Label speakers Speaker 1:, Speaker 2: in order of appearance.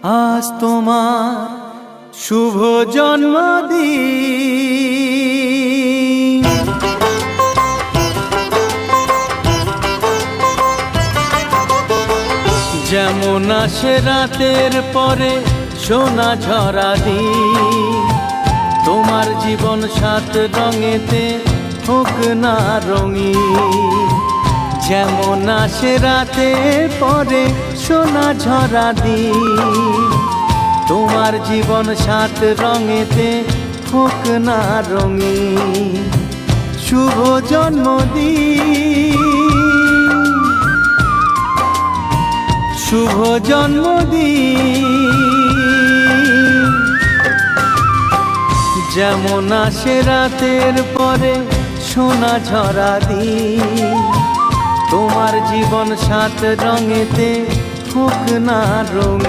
Speaker 1: আজ তোমার শুভ জন্মদিন। যেমন আসে রাতের পরে সোনা ঝরা দিন, তোমার জীবন সাত রঙেতে হোক না রঙিন। যেমন আসে রাতের পরে সোনা ঝরা দিন, তোমার জীবন সাত রঙেতে হোক না রঙিন। শুভ জন্মদিন, শুভ জন্মদিন। যেমন আসে রাতের পরে সোনা ঝরা দিন, তোমার জীবন সাত রঙেতে হোক না রঙিন।